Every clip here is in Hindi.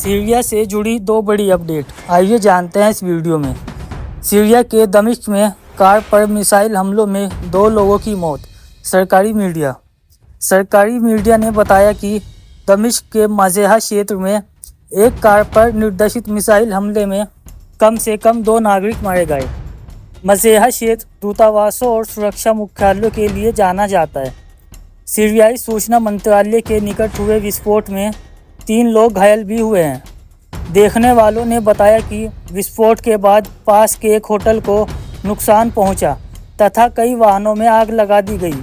सीरिया से जुड़ी दो बड़ी अपडेट, आइए जानते हैं इस वीडियो में। सीरिया के दमिश्क में कार पर मिसाइल हमलों में 2 लोगों की मौत। सरकारी मीडिया ने बताया कि दमिश्क के मज़ेहा क्षेत्र में एक कार पर निर्देशित मिसाइल हमले में कम से कम 2 नागरिक मारे गए। मज़ेहा क्षेत्र दूतावासों और सुरक्षा मुख्यालयों के लिए जाना जाता है। सीरियाई सूचना मंत्रालय के निकट हुए विस्फोट में 3 लोग घायल भी हुए हैं। देखने वालों ने बताया कि विस्फोट के बाद पास के एक होटल को नुकसान पहुंचा तथा कई वाहनों में आग लगा दी गई।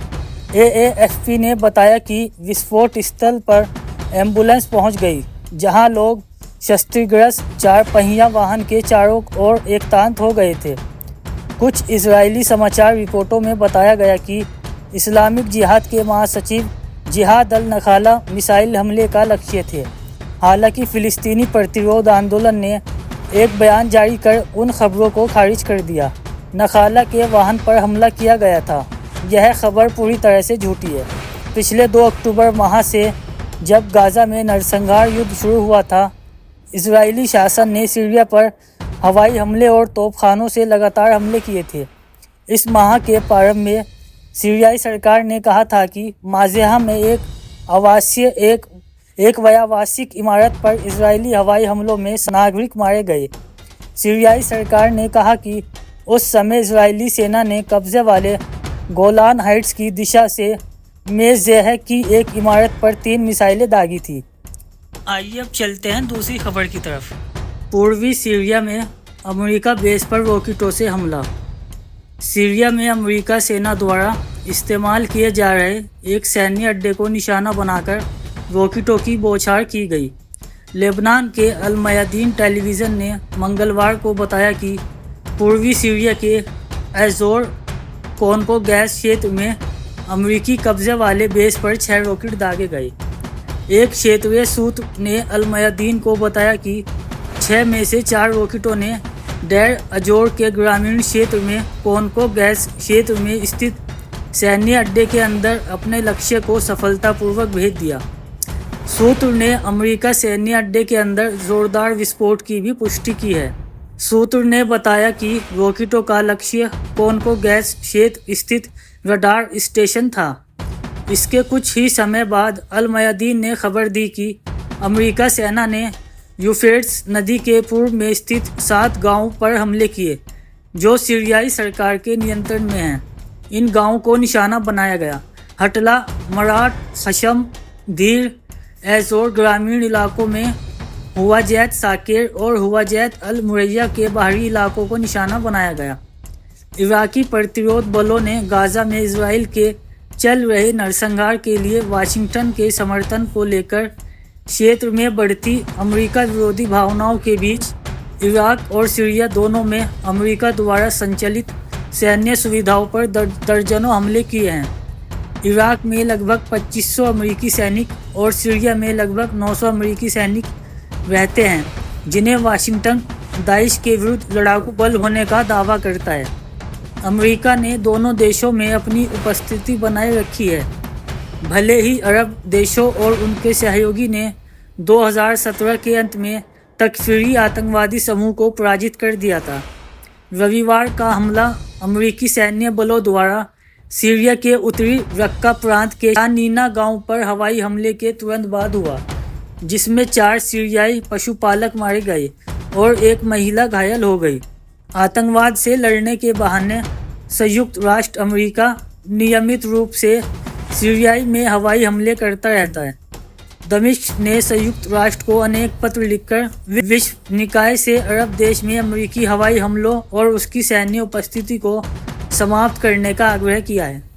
AAFP ने बताया कि विस्फोट स्थल पर एम्बुलेंस पहुंच गई, जहां लोग क्षतिग्रस्त 4 पहिया वाहन के चारों ओर एकतांत हो गए थे। कुछ इजरायली समाचार रिपोर्टों में बताया गया कि इस्लामिक जिहाद के महासचिव जिहाद अल नखाला मिसाइल हमले का लक्ष्य थे। हालांकि फ़िलिस्तीनी प्रतिरोध आंदोलन ने एक बयान जारी कर उन खबरों को खारिज कर दिया। नखाला के वाहन पर हमला किया गया था, यह खबर पूरी तरह से झूठी है। पिछले 2 अक्टूबर माह से जब गाज़ा में नरसंहार युद्ध शुरू हुआ था, इजरायली शासन ने सीरिया पर हवाई हमले और तोपखानों से लगातार हमले किए थे। इस माह के प्रारंभ में सीरियाई सरकार ने कहा था कि मज़ेहा में एक व्यावसायिक इमारत पर इजरायली हवाई हमलों में नागरिक मारे गए। सीरियाई सरकार ने कहा कि उस समय इजरायली सेना ने कब्जे वाले गोलान हाइट्स की दिशा से मज़ेहा की एक इमारत पर 3 मिसाइलें दागी थी। आइए अब चलते हैं दूसरी खबर की तरफ। पूर्वी सीरिया में अमेरिका बेस पर रॉकेटों से हमला। सीरिया में अमेरिका सेना द्वारा इस्तेमाल किए जा रहे एक सैन्य अड्डे को निशाना बनाकर रॉकेटों की बौछार की गई। लेबनान के अल मयादीन टेलीविज़न ने मंगलवार को बताया कि पूर्वी सीरिया के एज़ोर कोनको गैस क्षेत्र में अमेरिकी कब्जे वाले बेस पर 6 रॉकेट दागे गए। एक क्षेत्रीय सूत्र ने अल मयादीन को बताया कि 6 में से 4 रॉकेटों ने डेर अजोर के ग्रामीण क्षेत्र में कोनको गैस क्षेत्र में स्थित सैन्य अड्डे के अंदर अपने लक्ष्य को सफलतापूर्वक भेज दिया। सूत्र ने अमेरिका सैन्य अड्डे के अंदर जोरदार विस्फोट की भी पुष्टि की है। सूत्र ने बताया कि रॉकेटों का लक्ष्य कोनको गैस क्षेत्र स्थित रडार स्टेशन था। इसके कुछ ही समय बाद अल मयादीन ने खबर दी कि अमेरिका सेना ने यूफ्रेट्स नदी के पूर्व में स्थित 7 गांवों पर हमले किए, जो सीरियाई सरकार के नियंत्रण में हैं। इन गांवों को निशाना बनाया गया। हटला, मराट, खशम, धीर, एज़ोर ग्रामीण इलाकों में हुवाजैत साकेर और हुवाजैत अल मुरैया के बाहरी इलाकों को निशाना बनाया गया। इराकी प्रतिरोध बलों ने गाज़ा में इजराइल के चल रहे नरसंहार के लिए वाशिंगटन के समर्थन को लेकर क्षेत्र में बढ़ती अमेरिका विरोधी भावनाओं के बीच इराक और सीरिया दोनों में अमेरिका द्वारा संचालित सैन्य सुविधाओं पर दर्जनों हमले किए हैं। इराक में लगभग 2500 अमेरिकी सैनिक और सीरिया में लगभग 900 अमेरिकी सैनिक रहते हैं, जिन्हें वाशिंगटन दाइश के विरुद्ध लड़ाकू बल होने का दावा करता है। अमेरिका ने दोनों देशों में अपनी उपस्थिति बनाए रखी है, भले ही अरब देशों और उनके सहयोगी ने 2017 के अंत में तकफीरी आतंकवादी समूह को पराजित कर दिया था। रविवार का हमला अमेरिकी सैन्य बलों द्वारा सीरिया के उत्तरी रक्का प्रांत के शानीना गांव पर हवाई हमले के तुरंत बाद हुआ, जिसमें 4 सीरियाई पशुपालक मारे गए और एक महिला घायल हो गई। आतंकवाद से लड़ने के बहाने संयुक्त राष्ट्र अमेरिका नियमित रूप से सीरिया में हवाई हमले करता रहता है। दमिश्क ने संयुक्त राष्ट्र को अनेक पत्र लिखकर विश्व निकाय से अरब देश में अमेरिकी हवाई हमलों और उसकी सैन्य उपस्थिति को समाप्त करने का आग्रह किया है।